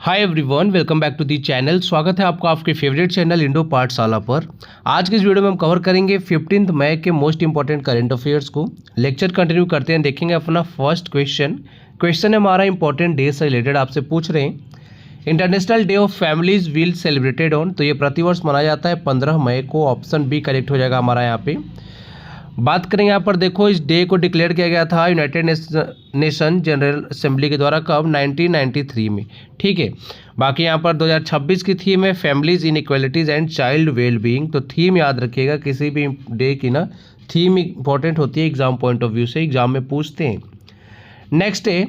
Hi everyone, welcome back to the channel. स्वागत है आपका आपके फेवरेट चैनल इंडो पाठशाला पर। आज के इस वीडियो में हम कवर करेंगे 15 मई के मोस्ट इंपॉर्टेंट करंट अफेयर्स को। लेक्चर कंटिन्यू करते हैं, देखेंगे अपना फर्स्ट क्वेश्चन हमारा इंपॉर्टेंट डे से रिलेटेड आपसे पूछ रहे हैं। International day of families will celebrated on, तो ये प्रतिवर्ष मनाया जाता है 15 मई को। ऑप्शन बी करेक्ट हो जाएगा हमारा यहाँ पे। बात करें यहाँ पर, देखो इस डे को डिक्लेयर किया गया था यूनाइटेड नेशन जनरल असेंबली के द्वारा कब? 1993 में। ठीक है। बाकी यहाँ पर 2026 की थीम है families inequalities and child well being. तो थीम याद रखिएगा, किसी भी डे की ना थीम इंपॉर्टेंट होती है एग्जाम पॉइंट ऑफ व्यू से, एग्जाम में पूछते हैं। नेक्स्ट है,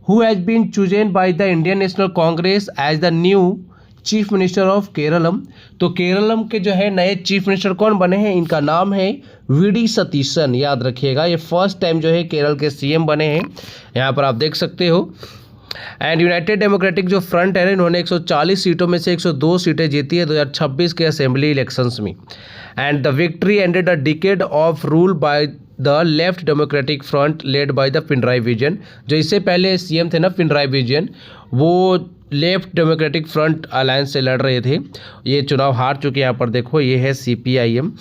who has been chosen by the Indian National Congress as the new chief minister of Keralam. तो केरलम के जो है नए चीफ मिनिस्टर कौन बने हैं? इनका नाम है वी.डी. सतीशन। याद रखिएगा, ये फर्स्ट टाइम जो है केरल के सीएम बने हैं। यहाँ पर आप देख सकते हो। एंड यूनाइटेड डेमोक्रेटिक जो फ्रंट है, इन्होंने 140 सीटों में से 102 सीटें जीती है 2026 के असेंबली इलेक्शंस में। And the victory ended a decade of rule by the left democratic front led by the Pinarayi Vijayan. जो इससे पहले सीएम थे ना पिनराई विजयन, वो लेफ्ट डेमोक्रेटिक फ्रंट अलायंस से लड़ रहे थे। ये चुनाव हार चुके हैं। यहाँ पर देखो, ये है CPIM।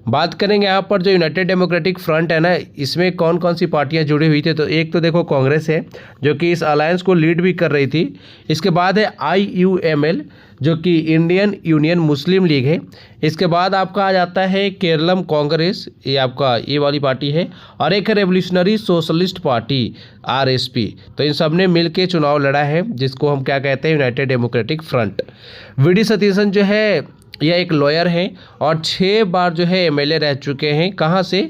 बात करेंगे यहाँ पर जो यूनाइटेड डेमोक्रेटिक फ्रंट है ना, इसमें कौन कौन सी पार्टियाँ जुड़ी हुई थी? तो एक तो देखो कांग्रेस है, जो कि इस अलायंस को लीड भी कर रही थी। इसके बाद है IUML, जो कि इंडियन यूनियन मुस्लिम लीग है। इसके बाद आपका आ जाता है केरलम कांग्रेस, ये आपका ये वाली पार्टी है। और एक है रेवोल्यूशनरी सोशलिस्ट पार्टी RSP। तो इन सब ने मिल के चुनाव लड़ा है, जिसको हम क्या कहते हैं? United democratic front. VD. Satheesan जो है यह एक लॉयर हैं और 6 बार जो है MLA रह चुके हैं। कहाँ से?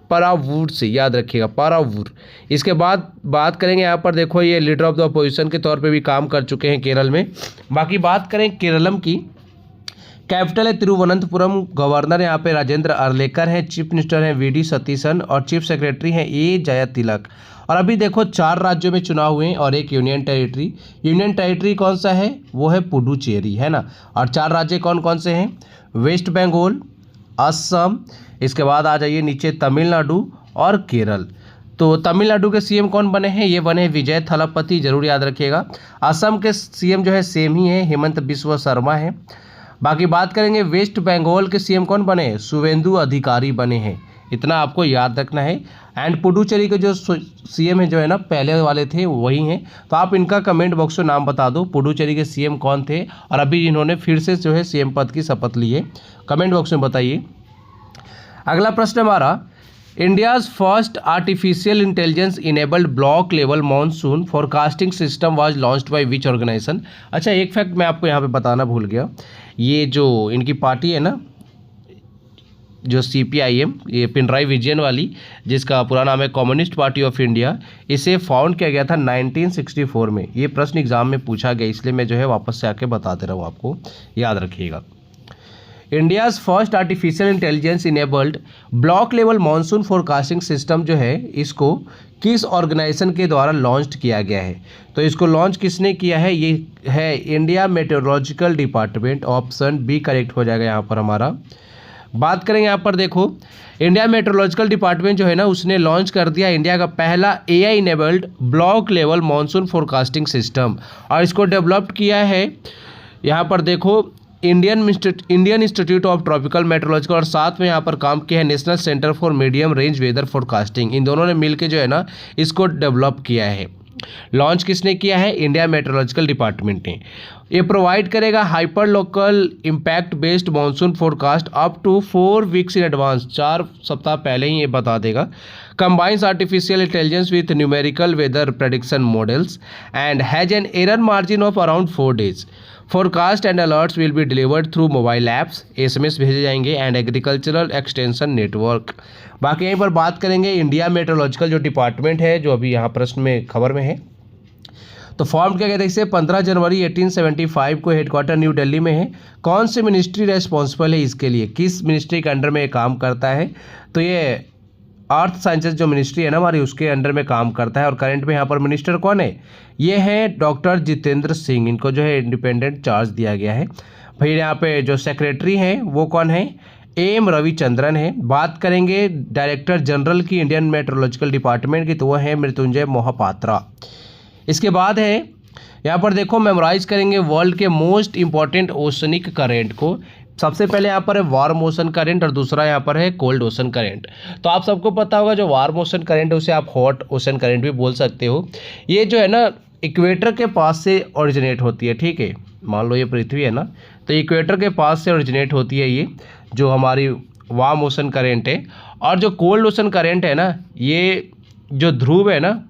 पारावूर से, याद रखिएगा, पारावूर। इसके बाद बात करेंगे यहाँ पर, देखो ये लीडर ऑफ द अपोजिशन के तौर पे भी काम कर चुके हैं केरल में। बाकी बात करें केरलम की, कैपिटल है तिरुवनंतपुरम। गवर्नर यहाँ पे राजेंद्र अर्लेकर हैं। चीफ मिनिस्टर हैं वी.डी. सतीशन और चीफ सेक्रेटरी हैं A. जयतिलक। और अभी देखो 4 राज्यों में चुनाव हुए हैं और एक यूनियन टेरिटरी। यूनियन टेरिटरी कौन सा है? वो है पुडुचेरी, है ना। और 4 राज्य कौन कौन से हैं? वेस्ट बंगाल, असम, इसके बाद आ जाइए नीचे तमिलनाडु और केरल। तो तमिलनाडु के सीएम कौन बने हैं? ये बने विजय थलापति, जरूर याद रखिएगा। असम के सीएम जो है सेम ही है, हेमंत बिस्वा शर्मा है। बाकी बात करेंगे वेस्ट बंगाल के सीएम कौन बने हैं? शुवेंदु अधिकारी बने हैं। इतना आपको याद रखना है। एंड पुडुचेरी के जो सीएम है जो है ना, पहले वाले थे वही हैं। तो आप इनका कमेंट बॉक्स में नाम बता दो, पुडुचेरी के सीएम कौन थे और अभी इन्होंने फिर से जो है सीएम पद की शपथ ली है। कमेंट बॉक्स में बताइए। अगला प्रश्न हमारा, India's first artificial intelligence enabled block level monsoon forecasting system was launched by which organisation. अच्छा, एक फैक्ट मैं आपको यहाँ पे बताना भूल गया। ये जो इनकी पार्टी है ना, जो CPIM, ये पिनराई विजयन वाली, जिसका पूरा नाम है कम्युनिस्ट पार्टी ऑफ इंडिया, इसे फाउंड किया गया था 1964 में। ये प्रश्न एग्जाम में पूछा गया, इसलिए मैं जो है वापस से आके बताते रहा हूँ, आपको याद रखिएगा। India's first artificial intelligence enabled block level monsoon forecasting system जो है, इसको किस ऑर्गेनाइजेशन के द्वारा लॉन्च किया गया है? तो इसको लॉन्च किसने किया है? ये है India meteorological department. Option B correct हो जाएगा यहाँ पर हमारा। बात करें यहाँ पर, देखो इंडिया मेट्रोलॉजिकल डिपार्टमेंट जो है ना, उसने लॉन्च कर दिया इंडिया का पहला AI enabled block level monsoon forecasting system. और इसको डेवलप किया है यहाँ पर देखो Indian Institute of Tropical Meteorological, और साथ में यहाँ पर काम किया है National Centre for Medium Range Weather Forecasting. इन दोनों ने मिलकर जो है ना इसको डेवलप किया है। लॉन्च किसने किया है? इंडिया मेट्रोलॉजिकल डिपार्टमेंट ने। ये प्रोवाइड करेगा hyper local impact based monsoon forecast up to 4 weeks in advance. 4 सप्ताह पहले ही ये बता देगा। Combines artificial intelligence with numerical weather prediction models and has an error margin of around 4 days। Forecast and alerts will be delivered through mobile apps, SMS भेजे जाएंगे and agricultural extension network. बाकी यहीं पर बात करेंगे इंडिया मेट्रोलॉजिकल जो department है, जो अभी यहाँ प्रश्न में खबर में है, तो फॉर्म किया गया था इसे 15 जनवरी 1875 को। हेडक्वार्टर न्यू दिल्ली में है। कौन सी मिनिस्ट्री रेस्पॉन्सिबल है इसके लिए? किस मिनिस्ट्री के अंडर में ये काम करता है? तो ये अर्थ साइंसेज जो मिनिस्ट्री है ना हमारी, उसके अंडर में काम करता है। और करंट में यहाँ पर मिनिस्टर कौन है? ये है डॉक्टर जितेंद्र सिंह। इनको जो है इंडिपेंडेंट चार्ज दिया गया है। फिर यहाँ पे जो सेक्रेटरी हैं वो कौन है? AM रविचंद्रन है। बात करेंगे डायरेक्टर जनरल की इंडियन मेट्रोलॉजिकल डिपार्टमेंट की, तो वह है मृत्युंजय मोहपात्रा। इसके बाद है यहाँ पर देखो मेमोराइज करेंगे वर्ल्ड के मोस्ट इंपॉर्टेंट ओशनिक करेंट को। सबसे पहले यहाँ पर है वार्म ओशन करंट और दूसरा यहाँ पर है कोल्ड ओशन करंट। तो आप सबको पता होगा जो वार्म ओशन करंट है उसे आप हॉट ओशन करंट भी बोल सकते हो। ये जो है ना इक्वेटर के पास से ओरिजिनेट होती है, ठीक है। मान लो ये पृथ्वी है ना, तो इक्वेटर के पास से ओरिजिनेट होती है ये जो हमारी वार्म ओशन करंट है। और जो कोल्ड ओशन करंट है ना, ये जो ध्रुव है ना,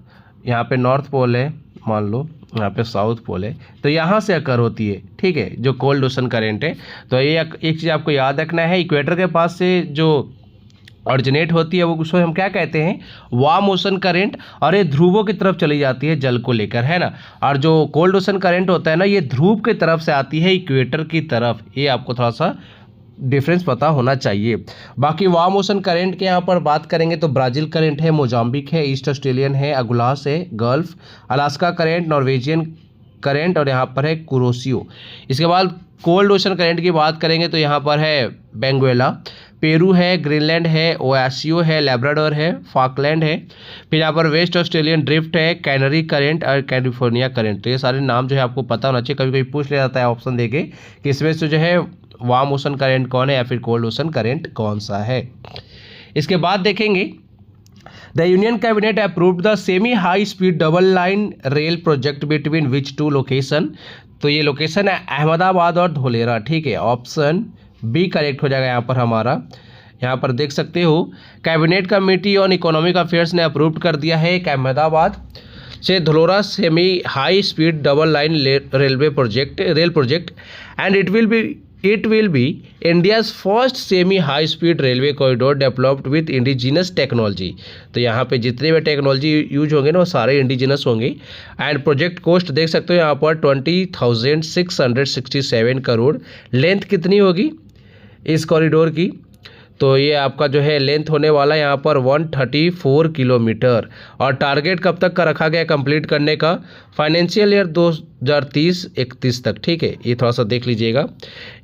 यहाँ पे नॉर्थ पोल है, मान लो यहाँ पे साउथ पोल है, तो यहाँ से अकर होती है, ठीक है, जो कोल्ड ओशन करंट है। तो ये एक चीज़ आपको याद रखना है, इक्वेटर के पास से जो ऑरिजिनेट होती है वो उसको हम क्या कहते हैं, वार्म ओशन करंट, और ये ध्रुवों की तरफ चली जाती है जल को लेकर, है ना। और जो कोल्ड ओशन करंट होता है ना, ये ध्रुव की तरफ से आती है इक्वेटर की तरफ। ये आपको थोड़ा सा डिफरेंस पता होना चाहिए। बाकी वार्म ओशन करंट के यहाँ पर बात करेंगे तो ब्राज़ील करंट है, मोजाम्बिक है, ईस्ट ऑस्ट्रेलियन है, अगुलास है, gulf, Alaska current, Norwegian current और यहाँ पर है कुरोसियो। इसके बाद कोल्ड ओशन करंट की बात करेंगे तो यहाँ पर है बेंगुएला, पेरू है, ग्रीनलैंड है, ओएसियो है, लैब्राडोर है, फाकलैंड है। फिर यहाँ पर वेस्ट ऑस्ट्रेलियन ड्रिफ्ट है, कैनरी करंट और कैलिफोर्निया करंट। तो ये सारे नाम जो है आपको पता होना चाहिए। कभी कभी पूछ लिया जाता है ऑप्शन देके कि इसमें से जो है वार्म ओशन करंट कौन है या फिर कोल्ड ओशन करंट कौन सा है। इसके बाद देखेंगे the union cabinet approved the semi high speed double line rail project between which two location. तो ये लोकेशन है अहमदाबाद और धोलेरा, ठीक है। ऑप्शन बी करेक्ट हो जाएगा यहाँ पर हमारा। यहाँ पर देख सकते हो cabinet committee on economic affairs ने अप्रूव कर दिया है एक अहमदाबाद से Dholera semi high speed double line rail project and it will be India's first semi high speed railway corridor developed with indigenous technology। तो यहाँ पे जितने भी टेक्नोलॉजी यूज होंगे ना वो सारे इंडिजिनस होंगे। एंड प्रोजेक्ट कॉस्ट देख सकते हो यहाँ पर 20,667 करोड़। लेंथ कितनी होगी इस कॉरिडोर की, तो ये आपका जो है लेंथ होने वाला है यहाँ पर 134 किलोमीटर। और टारगेट कब तक का रखा गया कंप्लीट करने का, फाइनेंशियल ईयर 2030-31 तक, ठीक है। ये थोड़ा सा देख लीजिएगा।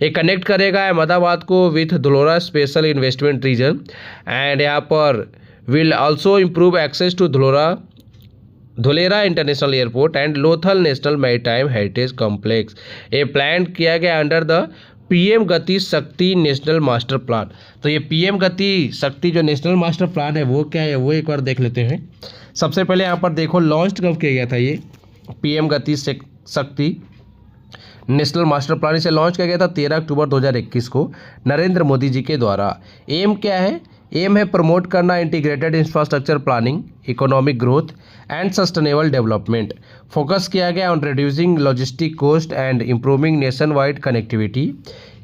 ये कनेक्ट करेगा अहमदाबाद को with Dholera special investment region and यहाँ पर will also improve access to Dholera international airport and Lothal national maritime heritage complex. ये प्लान किया गया अंडर द पीएम गति शक्ति नेशनल मास्टर प्लान। तो ये पीएम गति शक्ति जो नेशनल मास्टर प्लान है वो क्या है वो एक बार देख लेते हैं। सबसे पहले यहाँ पर देखो लॉन्च कब किया गया था, ये पीएम गति शक्ति नेशनल मास्टर प्लान इसे लॉन्च किया गया था 13 अक्टूबर 2021 को नरेंद्र मोदी जी के द्वारा। एम क्या है, एम है प्रमोट करना integrated infrastructure planning, economic growth and sustainable development. Focus किया गया on reducing logistic cost and improving nation wide connectivity.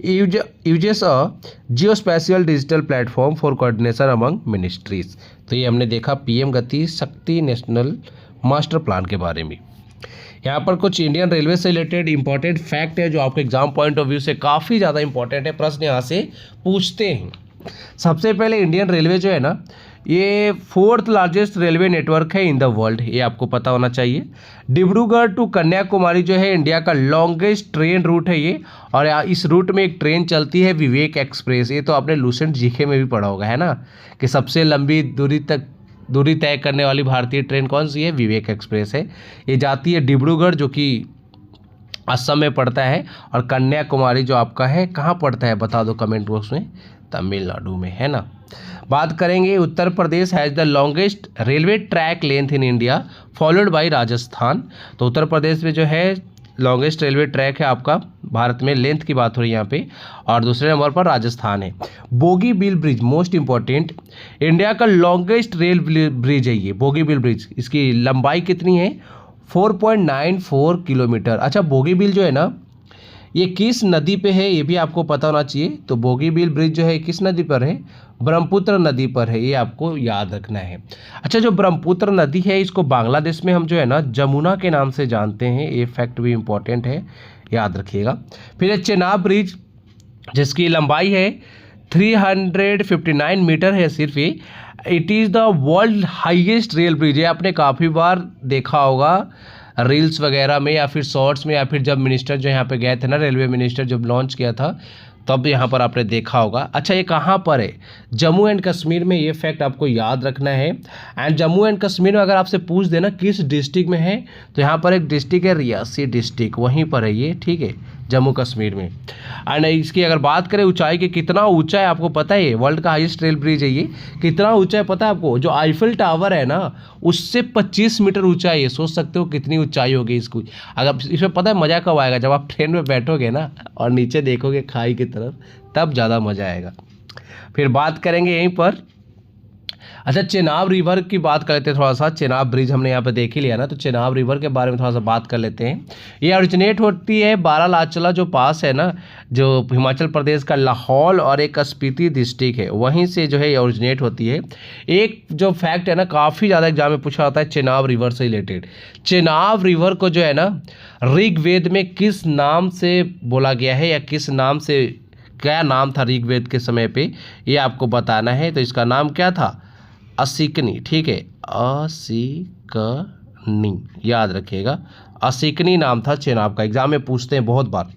Uses a geospatial digital platform for coordination among ministries. तो ये हमने देखा पीएम गति शक्ति नेशनल मास्टर प्लान के बारे में। यहाँ पर कुछ इंडियन रेलवे से रिलेटेड इंपॉर्टेंट फैक्ट है जो आपके एग्जाम पॉइंट ऑफ व्यू से काफ़ी ज़्यादा इंपॉर्टेंट है, प्रश्न यहाँ से पूछते हैं। सबसे पहले इंडियन रेलवे जो है ना ये 4th लार्जेस्ट रेलवे नेटवर्क है इन द वर्ल्ड, ये आपको पता होना चाहिए। डिब्रूगढ़ टू कन्याकुमारी जो है इंडिया का लॉन्गेस्ट ट्रेन रूट है ये, और इस रूट में एक ट्रेन चलती है विवेक एक्सप्रेस। ये तो आपने लूसेंट जीके में भी पढ़ा होगा, है ना, कि सबसे लंबी दूरी तय करने वाली भारतीय ट्रेन कौन सी है, विवेक एक्सप्रेस है। ये जाती है डिब्रूगढ़ जो कि असम में पड़ता है, और कन्याकुमारी जो आपका है कहाँ पड़ता है बता दो कमेंट बॉक्स में, तमिलनाडु में, है ना। बात करेंगे Uttar Pradesh has the longest railway track length in India followed by Rajasthan. तो उत्तर प्रदेश में जो है लॉन्गेस्ट रेलवे ट्रैक है आपका भारत में, लेंथ की बात हो रही है यहाँ पे, और दूसरे नंबर पर राजस्थान है। Bogibeel bridge most important, India का लॉन्गेस्ट रेल ब्रिज है ये बोगीबील ब्रिज। इसकी लंबाई कितनी है 4.94 किलोमीटर। अच्छा बोगीबील जो है ना ये किस नदी पे है ये भी आपको पता होना चाहिए। तो बोगीबील ब्रिज जो है किस नदी पर है, ब्रह्मपुत्र नदी पर है, ये आपको याद रखना है। अच्छा जो ब्रह्मपुत्र नदी है इसको बांग्लादेश में हम जो है ना जमुना के नाम से जानते हैं, ये फैक्ट भी इम्पोर्टेंट है, याद रखिएगा। फिर है चेनाब ब्रिज जिसकी लंबाई है 359 मीटर है सिर्फ ये। It is the world highest rail bridge है, आपने काफ़ी बार देखा होगा रील्स वगैरह में या फिर शॉर्ट्स में, या फिर जब मिनिस्टर जो यहाँ पे गए थे ना रेलवे मिनिस्टर जब लॉन्च किया था तो अब यहाँ पर आपने देखा होगा। अच्छा, ये कहाँ पर है? जम्मू एंड कश्मीर में। ये फैक्ट आपको याद रखना है। एंड जम्मू एंड कश्मीर में अगर आपसे पूछ देना किस डिस्ट्रिक्ट में है, तो यहाँ पर एक डिस्ट्रिक्ट है रियासी डिस्ट्रिक्ट, वहीं पर है ये, ठीक है, जम्मू कश्मीर में। एंड इसकी अगर बात करें ऊंचाई की, कितना ऊंचा है आपको पता है? वर्ल्ड का हाईएस्ट रेल ब्रिज है ये। कितना ऊंचा है पता है आपको? जो आईफिल टावर है ना, उससे 25 मीटर ऊंचा है ये। सोच सकते हो कितनी ऊंचाई होगी इसको। अगर इसमें पता है मज़ा कब आएगा? जब आप ट्रेन में बैठोगे ना और नीचे देखोगे खाई की तरफ, तब ज़्यादा मज़ा आएगा। फिर बात करेंगे यहीं पर। अच्छा, चेनाब रिवर की बात कर लेते हैं थोड़ा सा। चेनाब ब्रिज हमने यहाँ पे देख ही लिया ना, तो चेनाब रिवर के बारे में थोड़ा सा बात कर लेते हैं। ये ओरिजिनेट होती है बारालाचला जो पास है ना, जो हिमाचल प्रदेश का लाहौल और एक स्पीति डिस्ट्रिक्ट है, वहीं से जो है ये ओरिजिनेट होती है। एक जो फैक्ट है ना, काफ़ी ज़्यादा एग्जाम में पूछा जाता है चेनाब रिवर से रिलेटेड। चेनाब रिवर को जो है ना, ऋग्वेद में किस नाम से बोला गया है, या किस नाम से, क्या नाम था ऋग्वेद के समय पे, ये आपको बताना है। तो इसका नाम क्या था? असिकनी, ठीक है, असिकनी, याद रखिएगा, असिकनी नाम था चेनाब का। एग्जाम में पूछते हैं बहुत बार।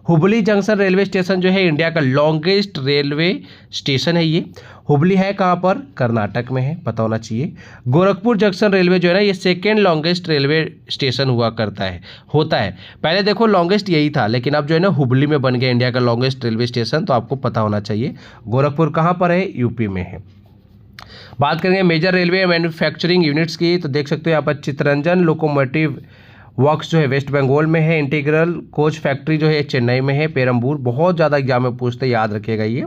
हुबली जंक्शन रेलवे स्टेशन जो है इंडिया का लॉन्गेस्ट रेलवे स्टेशन है ये। हुबली है कहाँ पर? कर्नाटक में है, पता होना चाहिए। गोरखपुर जंक्शन रेलवे जो है ना, ये सेकेंड लॉन्गेस्ट रेलवे स्टेशन हुआ करता है, होता है। पहले देखो लॉन्गेस्ट यही था, लेकिन अब जो है ना हुबली में बन गया इंडिया का लॉन्गेस्ट रेलवे स्टेशन, तो आपको पता होना चाहिए। गोरखपुर कहाँ पर है? यूपी में है। बात करेंगे मेजर रेलवे मैन्युफैक्चरिंग यूनिट्स की, तो देख सकते हो यहाँ पर चित्तरंजन लोकोमोटिव वर्क्स जो है वेस्ट बंगाल में है। इंटीग्रल कोच फैक्ट्री जो है चेन्नई में है। पेरम्बूर, बहुत ज़्यादा एग्जाम में पूछते हैं, याद रखिएगा ये।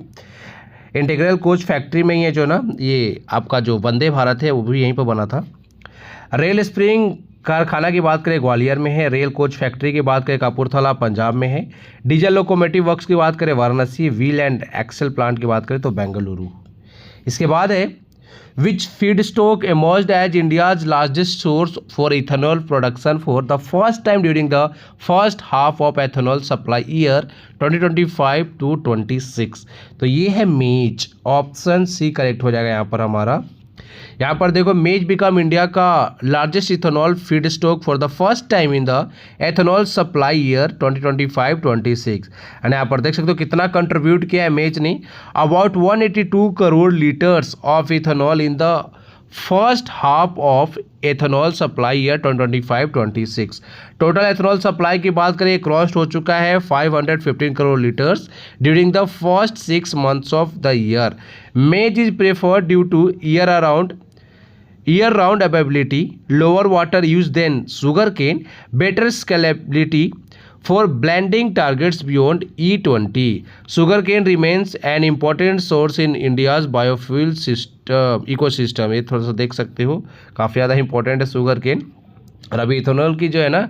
इंटीग्रल कोच फैक्ट्री में ही है जो ना, ये आपका जो वंदे भारत है वो भी यहीं पर बना था। रेल स्प्रिंग कारखाना की बात करें ग्वालियर में है। रेल कोच फैक्ट्री की बात करें कपूरथला पंजाब में है। डीजल लोकोमोटिव वर्क्स की बात करें Varanasi. Wheel and axle plant की बात करें तो बेंगलुरु। इसके बाद है which feedstock emerged as India's largest source for ethanol production for the first time during the first half of ethanol supply year 2025 to 26। तो ये है मेज, ऑप्शन सी करेक्ट हो जाएगा यहाँ पर हमारा। यहाँ पर देखो, मेज बिकम इंडिया का largest ethanol feed stock for the first time in the ethanol supply year 2025-26। And यहाँ पर देख सकते हो कितना कंट्रीब्यूट किया है मेज ने। About 182 crore litres of ethanol in the first half of ethanol supply year 2025-26। Total ethanol supply की बात करें, क्रॉस हो चुका है 515 crore litres during the first 6 months of the year. Maize is preferred due to year round availability, lower water use than sugarcane, better scalability for blending targets beyond E20। Sugarcane remains an important source in India's biofuel system ecosystem। ये थोड़ा सा देख सकते हो, काफ़ी ज़्यादा important है sugarcane. और अभी इथेनॉल की जो है ना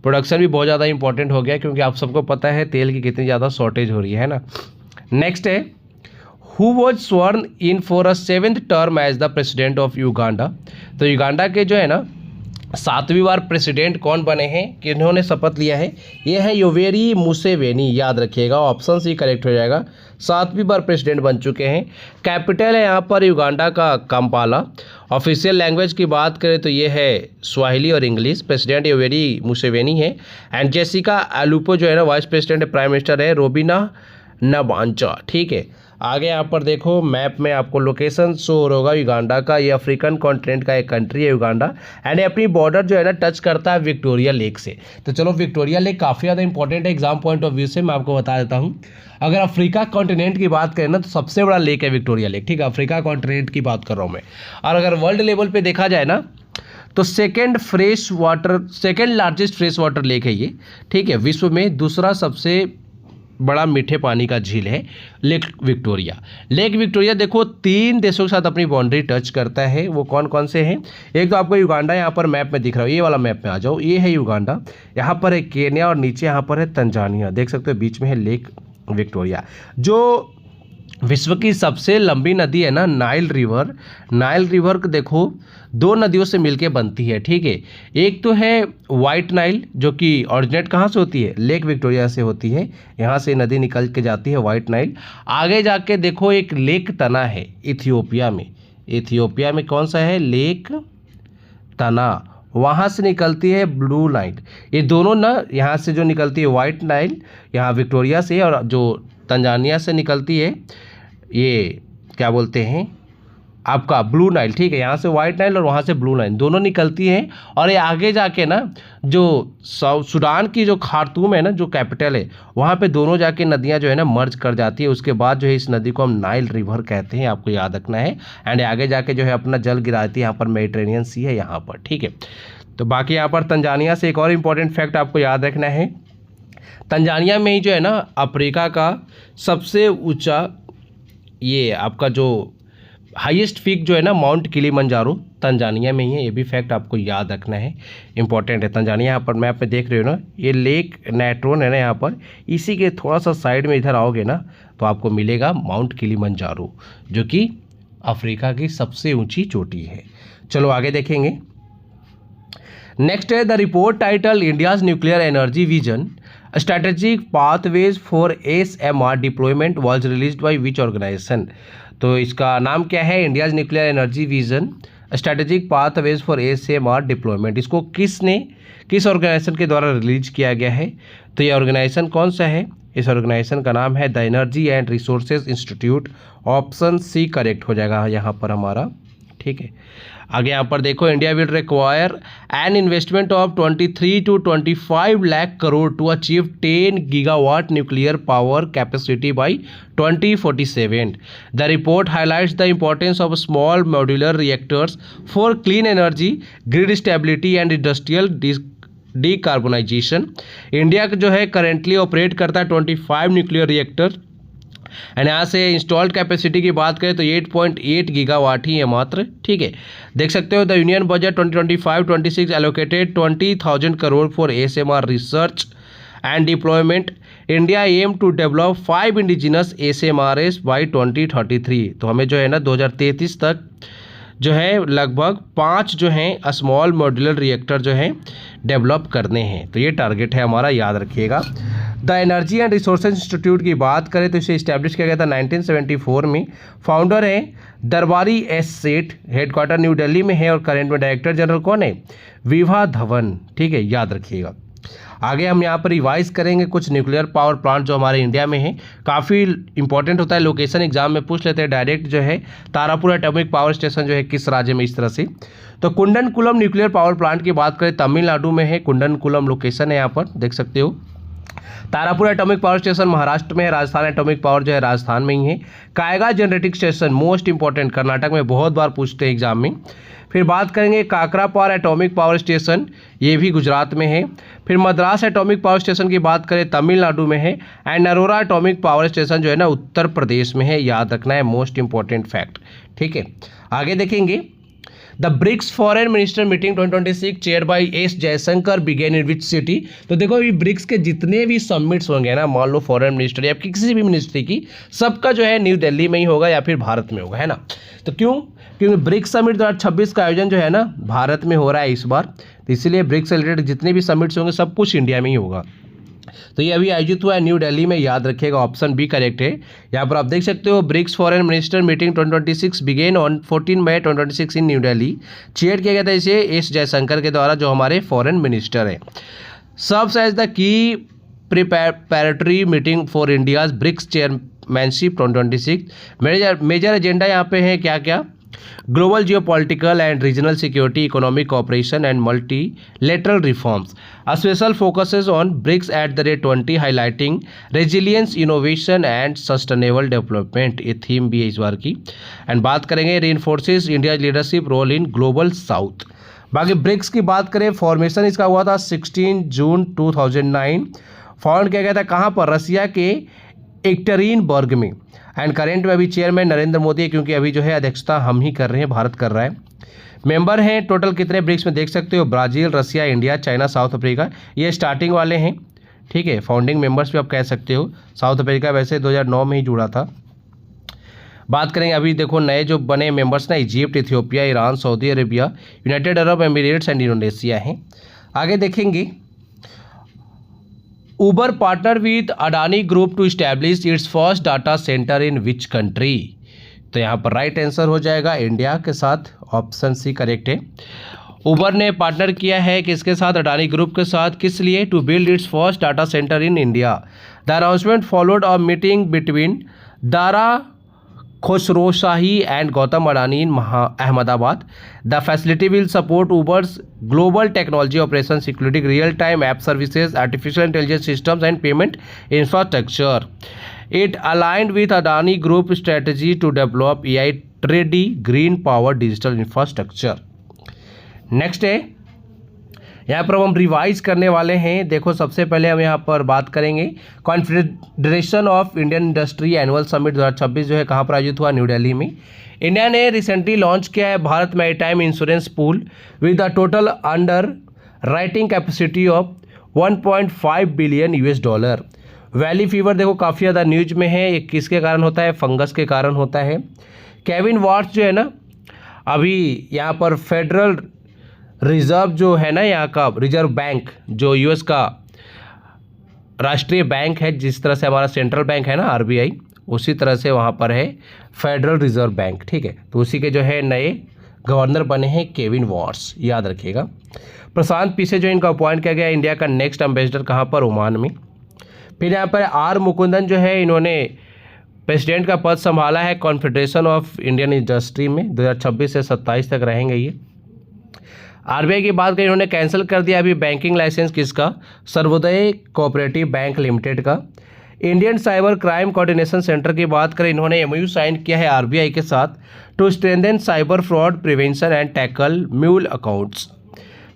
प्रोडक्शन भी बहुत ज़्यादा इंपॉर्टेंट हो गया, क्योंकि आप सबको पता है तेल की कितनी ज़्यादा शॉर्टेज हो रही है ना। नेक्स्ट है, Who was sworn in for a 7th term as the president of Uganda। तो युगांडा के जो है ना 7वीं बार प्रेसिडेंट कौन बने हैं, किन्होंने शपथ लिया है? ये है योवेरी मुसेवेनी, याद रखिएगा, ऑप्शन सी करेक्ट हो जाएगा। 7वीं बार प्रेसिडेंट बन चुके हैं। कैपिटल है यहाँ पर युगांडा का काम्पाला। ऑफिशियल लैंग्वेज की बात करें तो ये है स्वाहिली और इंग्लिश। प्रेसिडेंट योवेरी मुसेवेनी है। एंड जेसिका एलुपो जो है ना वाइस प्रेसिडेंट है, प्राइम मिनिस्टर है रोबिना नबांचा, ठीक है। आगे यहाँ पर देखो मैप में आपको लोकेशन शो होगा युगांडा का। ये अफ्रीकन कॉन्टिनेंट का एक कंट्री है युगांडा। एंड अपनी बॉर्डर जो है ना टच करता है विक्टोरिया लेक से। तो चलो, विक्टोरिया लेक काफ़ी ज़्यादा इंपॉर्टेंट है एग्जाम पॉइंट ऑफ व्यू से, मैं आपको बता देता हूँ। अगर अफ्रीका कॉन्टिनेंट की बात करें ना, तो सबसे बड़ा लेक है विक्टोरिया लेक, ठीक है, अफ्रीका कॉन्टिनेंट की बात कर रहा हूँ मैं। और अगर वर्ल्ड लेवल पर देखा जाए ना, तो second largest fresh water lake है ये, ठीक है। विश्व में दूसरा सबसे बड़ा मीठे पानी का झील है लेक विक्टोरिया। लेक विक्टोरिया देखो 3 देशों के साथ अपनी बाउंड्री टच करता है। वो कौन कौन से हैं? एक तो आपको युगांडा यहाँ पर मैप में दिख रहा है, ये वाला मैप में आ जाओ, ये है युगांडा। यहाँ पर है केन्या और नीचे यहाँ पर है तंजानिया, देख सकते हो बीच में है लेक विक्टोरिया। जो विश्व की सबसे लंबी नदी है ना नाइल रिवर को देखो 2 नदियों से मिलके बनती है, ठीक है। एक तो है वाइट नाइल, जो कि ऑरिजिनेट कहाँ से होती है? लेक विक्टोरिया से होती है। यहाँ से नदी निकल के जाती है वाइट नाइल। आगे जाके देखो एक लेक तना है इथियोपिया में कौन सा है? लेक तना। वहाँ से निकलती है ब्लू नाइल। ये दोनों ना यहाँ से जो निकलती है वाइट नाइल यहाँ विक्टोरिया से, और जो तंजानिया से निकलती है, ये क्या बोलते हैं आपका ब्लू नाइल, ठीक है, यहाँ से वाइट नाइल और वहाँ से ब्लू नाइल दोनों निकलती हैं। और ये आगे जाके ना जो सूडान की जो खार्तूम है ना, जो कैपिटल है, वहाँ पे दोनों जाके नदियाँ जो है ना मर्ज कर जाती है। उसके बाद जो है इस नदी को हम नाइल रिवर कहते हैं, आपको याद रखना है। एंड आगे जाके जो है अपना जल गिराती है, यहाँ पर मेडिटेरेनियन सी है यहाँ पर, ठीक है। तो बाकी यहाँ पर तंजानिया से एक और इम्पॉर्टेंट फैक्ट आपको याद रखना है, तंजानिया में ही जो है ना अफ्रीका का सबसे ऊँचा ये आपका जो हाईएस्ट पीक जो है ना माउंट किलिमंजारो तंजानिया में ही है। ये भी फैक्ट आपको याद रखना है, इंपॉर्टेंट है। तंजानिया यहाँ पर मैप में देख रहे हो ना, ये लेक नेट्रोन है ना यहाँ पर, इसी के थोड़ा सा साइड में इधर आओगे ना तो आपको मिलेगा माउंट किलिमंजारो, जो कि अफ्रीका की सबसे ऊंची चोटी है। चलो आगे देखेंगे। नेक्स्ट है the report title India's nuclear energy vision strategic pathways for SMR deployment was released by which organisation. तो इसका नाम क्या है, India's nuclear energy vision strategic pathways for SMR deployment. इसको किस ऑर्गेनाइजेशन के द्वारा रिलीज किया गया है? तो ये ऑर्गेनाइजेशन कौन सा है? इस ऑर्गेनाइजेशन का नाम है the energy and resources institute. Option C correct हो जाएगा यहाँ पर हमारा, ठीक है। आगे यहाँ पर देखो, India will require an investment of 23 to 25 lakh crore to achieve 10 gigawatt nuclear power capacity by 2047। The report highlights the importance of small modular reactors for clean energy, grid stability and industrial decarbonisation. India जो है currently operate करता है 25 nuclear reactor and यहाँ से installed capacity की बात करें तो 8.8 गीगावाट ही है मात्र, ठीक है। देख सकते हो the union budget 2025-26 allocated 20,000 crore for SMR research and deployment. India aim to develop 5 indigenous SMRs by 2033। तो हमें जो है ना 2033 तक जो है लगभग 5 जो हैं स्मॉल मॉड्यूलर रिएक्टर जो हैं डेवलप करने हैं। तो ये टारगेट है हमारा, याद रखिएगा। The energy and resources institute की बात करें तो इसे इस्टेब्लिश किया गया था 1974 में। फाउंडर है दरबारी S सेठ, हेडक्वार्टर न्यू दिल्ली में है और करंट में डायरेक्टर जनरल कौन है? विभा धवन, ठीक है, याद रखिएगा। आगे हम यहाँ पर रिवाइज करेंगे कुछ न्यूक्लियर पावर प्लांट जो हमारे इंडिया में है, काफ़ी इंपॉर्टेंट होता है, लोकेशन एग्जाम में पूछ लेते हैं डायरेक्ट जो है। तारापुर एटॉमिक पावर स्टेशन जो है किस राज्य में, इस तरह से। तो कुंडनकुलम न्यूक्लियर पावर प्लांट की बात करें तमिलनाडु में है, कुंडनकुलम लोकेशन है यहाँ पर, देख सकते हो। Tarapur atomic power station Maharashtra में है, राजस्थान एटॉमिक पावर जो है राजस्थान में ही है। Kaiga generating station most important, Karnataka में बहुत बार पूछते हैं एग्जाम में। फिर बात करेंगे काकरापार एटॉमिक पावर स्टेशन, ये भी गुजरात में है। फिर मद्रास एटॉमिक पावर स्टेशन की बात करें तमिलनाडु में है। And Narora atomic power station जो है ना उत्तर प्रदेश में है, याद रखना है, मोस्ट इंपॉर्टेंट फैक्ट, ठीक है। आगे देखेंगे the BRICS foreign minister meeting 2026 chair by S Jaishankar begin in which city. तो देखो ये ब्रिक्स के जितने भी समिट्स होंगे ना, मान लो फॉरेन मिनिस्टर या किसी भी मिनिस्ट्री की, सबका जो है न्यू दिल्ली में ही होगा या फिर भारत में होगा, है ना। तो क्योंकि ब्रिक्स समिट 2026 का आयोजन जो है ना भारत में हो रहा है इस बार, तो इसीलिए ब्रिक्स से रिलेटेड जितने भी समिट्स होंगे सब कुछ इंडिया में ही होगा। तो ये अभी आयोजित हुआ है न्यू दिल्ली में, याद रखिएगा, ऑप्शन बी करेक्ट है। यहाँ पर आप देख सकते हो BRICS foreign minister meeting 2026 begin on 14 May 2026 in New Delhi. Chair किया गया था इसे S जयशंकर के द्वारा, जो हमारे फॉरेन मिनिस्टर हैं। Serves as the key preparatory meeting for India's BRICS chairmanship 2026। Major agenda यहाँ पे है क्या क्या? Global geopolitical and regional security, economic cooperation and multilateral reforms. A special focuses on BRICS at the rate 20, highlighting resilience, innovation and sustainable development। ये theme भी है इस बार की। एंड बात करेंगे reinforces India's leadership role in global south। बाकी BRICS की बात करें, फॉर्मेशन इसका हुआ था 16 जून 2009। फाउंड किया गया था कहाँ पर? रसिया के एकटेरिनबर्ग में। एंड करेंट में अभी चेयरमैन नरेंद्र मोदी है, क्योंकि अभी जो है अध्यक्षता हम ही कर रहे हैं, भारत कर रहा है। मेंबर हैं टोटल कितने ब्रिक्स में, देख सकते हो, ब्राज़ील, रसिया, इंडिया, चाइना, साउथ अफ्रीका, ये स्टार्टिंग वाले हैं, ठीक है। फाउंडिंग मेंबर्स भी आप कह सकते हो। साउथ अफ्रीका वैसे 2009 में ही जुड़ा था। बात करेंगे अभी देखो नए जो बने मेंबर्स ना, Egypt, Ethiopia, Iran, Saudi Arabia, United Arab Emirates and Indonesia हैं। आगे देखेंगे Uber partner with Adani group to establish its first data centre in which country. तो यहाँ पर राइट आंसर हो जाएगा इंडिया के साथ, ऑप्शन सी करेक्ट है। उबर ने पार्टनर किया है किसके साथ, अडानी ग्रुप के साथ, किस लिए, to build its first data centre in India. The announcement followed a meeting between Dara Khosrowshahi and Gautam Adani in Ahmedabad. The facility will support Uber's global technology operations, including real-time app services, artificial intelligence systems, and payment infrastructure. It aligned with Adani Group strategy to develop AI-ready green power digital infrastructure. Next है, यहाँ पर हम revise करने वाले हैं। देखो सबसे पहले हम यहाँ पर बात करेंगे confederation of Indian industry annual summit 2026 जो है कहाँ पर आयोजित हुआ, न्यू दिल्ली में। इंडिया ने रिसेंटली लॉन्च किया है Bharat maritime insurance pool with a total under writing capacity of 1.5 billion US$। Valley fever देखो काफ़ी ज़्यादा न्यूज में है, ये किसके कारण होता है, फंगस के कारण होता है। केविन वाट्स जो है ना, अभी यहाँ पर फेडरल रिजर्व जो है ना, यहाँ का रिजर्व बैंक जो यूएस का राष्ट्रीय बैंक है, जिस तरह से हमारा सेंट्रल बैंक है ना RBI, उसी तरह से वहाँ पर है फेडरल रिजर्व बैंक, ठीक है। तो उसी के जो है नए गवर्नर बने हैं केविन वाट्स, याद रखिएगा। प्रशांत पीछे जो इनका अपॉइंट किया गया इंडिया का नेक्स्ट एम्बेसडर कहाँ पर, ओमान में। फिर यहाँ पर आर मुकुंदन जो है, इन्होंने प्रेसिडेंट का पद संभाला है कॉन्फेडरेशन ऑफ इंडियन इंडस्ट्री में, 2026 से 27 तक रहेंगे ये। RBI की बात करें, इन्होंने कैंसिल कर दिया अभी बैंकिंग लाइसेंस किसका, सर्वोदय कोऑपरेटिव बैंक लिमिटेड का। Indian cyber crime coordination centre की बात करें, इन्होंने MOU साइन किया है RBI के साथ to strengthen cyber fraud prevention and tackle mule accounts.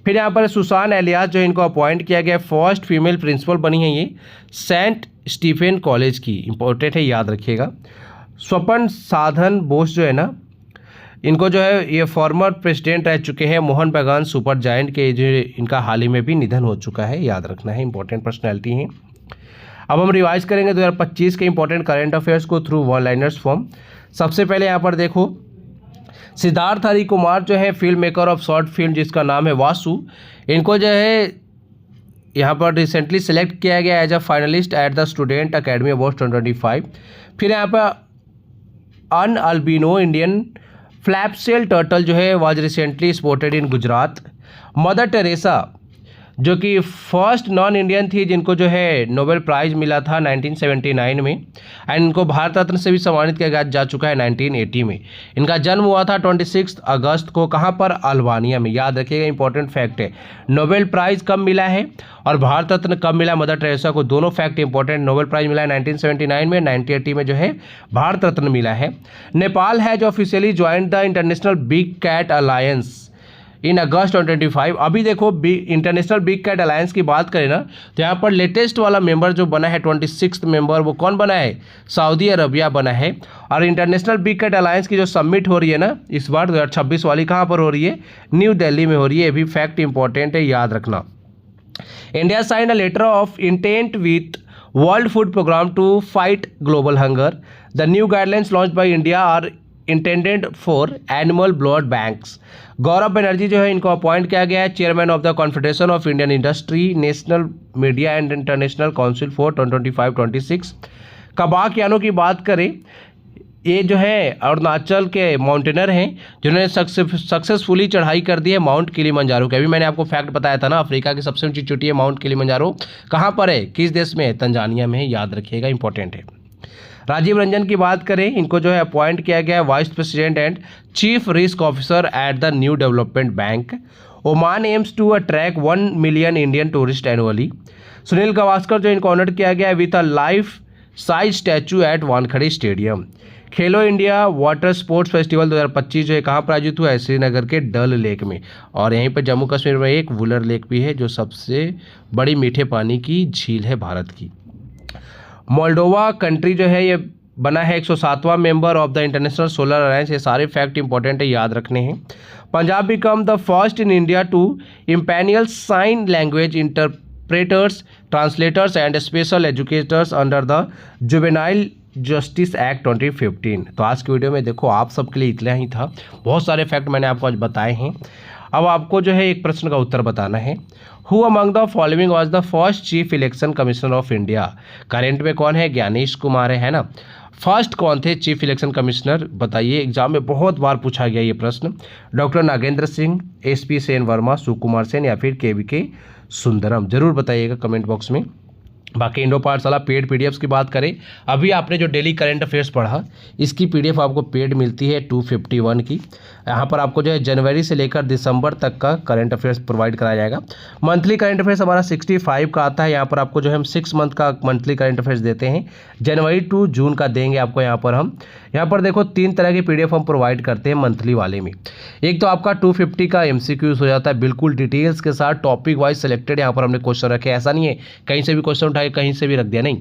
फिर यहाँ पर सुसान एलियास जो इनको अपॉइंट किया गया, फर्स्ट फीमेल प्रिंसिपल बनी है ये सेंट स्टीफेन कॉलेज की, इंपॉर्टेंट है, याद रखिएगा। स्वपन साधन बोस जो है ना, इनको जो है ये फॉर्मर प्रेसिडेंट रह चुके हैं मोहन बागान सुपर जायंट के, जो इनका हाल ही में भी निधन हो चुका है, याद रखना है, इंपॉर्टेंट पर्सनैलिटी हैं। अब हम रिवाइज करेंगे 2025 के इंपॉर्टेंट करंट अफेयर्स को थ्रू वन लाइनर्स फॉर्म। सबसे पहले यहाँ पर देखो, सिद्धार्थ हरी कुमार जो है film maker of short film जिसका नाम है वासु, इनको जो है यहाँ पर रिसेंटली सेलेक्ट किया गया as a finalist at the student academy award 2025। फिर यहाँ पर an albino Indian flapshell turtle जो है was recently spotted in Gujarat. Mother Teresa जो कि फर्स्ट नॉन इंडियन थी जिनको जो है नोबेल प्राइज़ मिला था 1979 में, एंड इनको भारत रत्न से भी सम्मानित किया जा चुका है 1980 में। इनका जन्म हुआ था 26 अगस्त को, कहाँ पर, अल्बानिया में, याद रखिएगा, इंपॉर्टेंट फैक्ट है। नोबेल प्राइज़ कब मिला है और भारत रत्न कब मिला मदर टेरेसा को, दोनों फैक्ट इंपॉर्टेंट। नोबेल प्राइज़ मिला है 1979 में, 1980 में जो है भारत रत्न मिला है। नेपाल है जो officially joined the international big cat alliance in August 2025। अभी देखो इंटरनेशनल बिग कैट अलायंस की बात करें ना, तो यहाँ पर लेटेस्ट वाला मेंबर जो बना है 26th मेंबर, वो कौन बना है, सऊदी अरबिया बना है। और इंटरनेशनल बिग कैट अलायंस की जो समिट हो रही है ना इस बार 2026 वाली, कहाँ पर हो रही है, न्यू दिल्ली में हो रही है, ये भी फैक्ट इंपॉर्टेंट है, याद रखना। India signed a letter of intent with World Food Programme to fight global hunger. The new guidelines launch by India are intended for animal blood banks. Gaurav Banerjee जो है इनको अपॉइंट किया गया है chairman of the Confederation of Indian Industry, national media and international council for 2025-26। Kabak Yano की बात करें, ये जो है अरुणाचल के माउंटेनर हैं जिन्होंने सक्सेसफुली चढ़ाई कर दी है माउंट किलिमंजारो के। अभी मैंने आपको फैक्ट बताया था ना, अफ्रीका की सबसे ऊंची चोटी है माउंट किलिमंजारो, कहाँ पर है, किस देश में है, तंजानिया में है, याद रखिएगा, इंपॉर्टेंट है। राजीव रंजन की बात करें, इनको जो है अपॉइंट किया गया है vice president and chief risk officer at the New Development Bank. Oman aims to attract 1 million Indian tourist annually. Sunil Gavaskar जो इनको ऑनर किया गया है with a life size statue at Wankhede stadium. Khelo India water sports festival 2025 जो है कहाँ पर आयोजित हुआ है, श्रीनगर के डल लेक में। और यहीं पर जम्मू कश्मीर में एक वुलर लेक भी है जो सबसे बड़ी मीठे पानी की झील है भारत की। मोल्डोवा कंट्री जो है ये बना है 107वां member of the International Solar Alliance. ये सारे फैक्ट इंपॉर्टेंट है, याद रखने हैं। Punjab become the first in India to empanel sign language interpreters, translators and special educators under the juvenile justice act 2015। तो आज की वीडियो में देखो आप सबके लिए इतना ही था, बहुत सारे फैक्ट मैंने आपको आज बताए हैं। अब आपको जो है एक प्रश्न का उत्तर बताना है। Who among the following was the first chief election commissioner of India. Current में कौन है, ज्ञानेश कुमार है ना। फर्स्ट कौन थे चीफ इलेक्शन कमिश्नर, बताइए। एग्जाम में बहुत बार पूछा गया ये प्रश्न। डॉक्टर नागेंद्र सिंह, एसपी सेन वर्मा, सुकुमार सेन या फिर केवीके सुंदरम, जरूर बताइएगा कमेंट बॉक्स में। बाकी इंडो पाठशाला पेड पीडीएफ्स की बात करें, अभी आपने जो डेली करंट अफेयर्स पढ़ा इसकी पीडीएफ आपको पेड मिलती है 251 की। यहाँ पर आपको जो है जनवरी से लेकर दिसंबर तक का करंट अफेयर्स प्रोवाइड कराया जाएगा। मंथली करंट अफेयर्स हमारा 65 का आता है। यहाँ पर आपको जो है हम 6 मंथ का मंथली करंट अफेयर्स देते हैं, जनवरी टू जून का देंगे आपको। यहाँ पर हम देखो 3 तरह की पीडीएफ हम प्रोवाइड करते हैं मंथली वाले में। एक तो आपका 250 का एमसीक्यूज हो जाता है, बिल्कुल डिटेल्स के साथ टॉपिक वाइज सिलेक्टेड यहाँ पर हमने क्वेश्चन रखे। ऐसा नहीं है कहीं से भी क्वेश्चन उठाए कहीं से भी रख दिया, नहीं।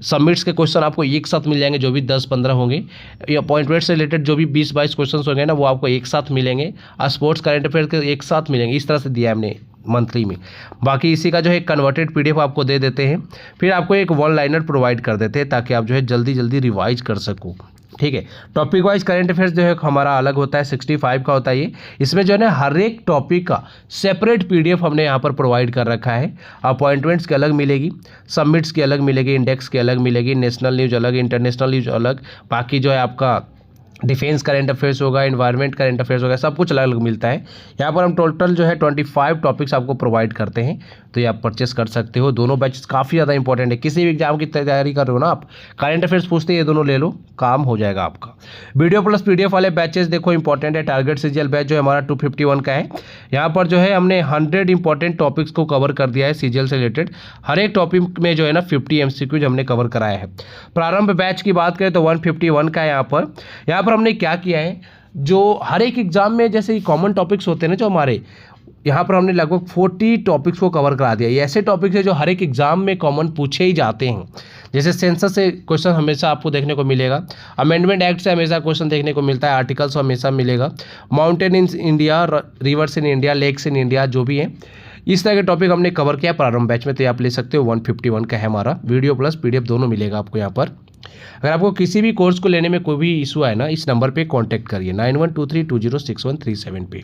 सबमिट्स के क्वेश्चन आपको एक साथ मिल जाएंगे, जो भी 10-15 होंगे, या अपॉइंटमेंट से रिलेटेड जो भी 20-22 क्वेश्चन होंगे ना, वो आपको एक साथ मिलेंगे। स्पोर्ट्स करंट अफेयर के एक साथ मिलेंगे। इस तरह से दिया है हमने मंथली में। बाकी इसी का जो है कन्वर्टेड पीडीएफ आपको दे देते हैं, फिर आपको एक वन लाइनर प्रोवाइड कर देते हैं ताकि आप जो है जल्दी जल्दी रिवाइज कर सको। ठीक है, टॉपिक वाइज करंट अफेयर्स जो है हमारा अलग होता है, 65 का होता है ये। इसमें जो है ना हर एक टॉपिक का सेपरेट पीडीएफ हमने यहाँ पर प्रोवाइड कर रखा है। अपॉइंटमेंट्स की अलग मिलेगी, सबमिट्स की अलग मिलेगी, इंडेक्स की अलग मिलेगी, नेशनल न्यूज अलग, इंटरनेशनल न्यूज अलग, बाकी जो है आपका डिफेंस करंट अफेयर्स होगा, एनवायरनमेंट करंट अफेयर्स होगा, सब कुछ अलग अलग मिलता है। यहाँ पर हम टोटल जो है 25 टॉपिक्स आपको प्रोवाइड करते हैं, तो ये आप परचेस कर सकते हो। दोनों बैचेस काफ़ी ज़्यादा इंपॉर्टेंट है। किसी भी एग्जाम की तैयारी कर रहे हो ना आप, करंट अफेयर्स पूछते हैं, ये दोनों ले लो, काम हो जाएगा आपका। वीडियो प्लस पीडीएफ वाले बैचेस देखो इंपॉर्टेंट है। टारगेट सीजीएल बैच जो हमारा 251 का है, यहाँ पर जो है हमने 100 इंपॉर्टेंट टॉपिक्स को कवर कर दिया है सीजीएल से रिलेटेड। हर एक टॉपिक में जो है ना 50 एमसीक्यूज हमने कवर कराया है। प्रारंभ बैच की बात करें तो 151 का है। यहाँ पर हमने क्या किया है, जो हर एक एग्जाम में जैसे कॉमन टॉपिक्स होते हैं ना जो हमारे, यहाँ पर हमने लगभग 40 टॉपिक्स को कवर करा दिया। ये ऐसे टॉपिक्स है जो हर एक एग्जाम में कॉमन पूछे ही जाते हैं। जैसे सेंसस से क्वेश्चन हमेशा आपको देखने को मिलेगा, अमेंडमेंट एक्ट से हमेशा क्वेश्चन देखने को मिलता है, आर्टिकल्स हमेशा मिलेगा, mountain in India, rivers in India, lakes in India, जो भी है इस तरह के टॉपिक हमने कवर किया प्रारंभ बैच में। तो आप ले सकते हो, 151 का है हमारा। वीडियो प्लस पीडीएफ दोनों मिलेगा आपको यहाँ पर। अगर आपको किसी भी कोर्स को लेने में कोई भी इशू है ना, इस नंबर पे कांटेक्ट करिए 9123206137 पे।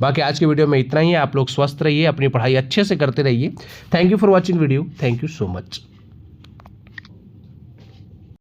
बाकी आज की वीडियो में इतना ही है। आप लोग स्वस्थ रहिए, अपनी पढ़ाई अच्छे से करते रहिए। Thank you for watching video, thank you so much.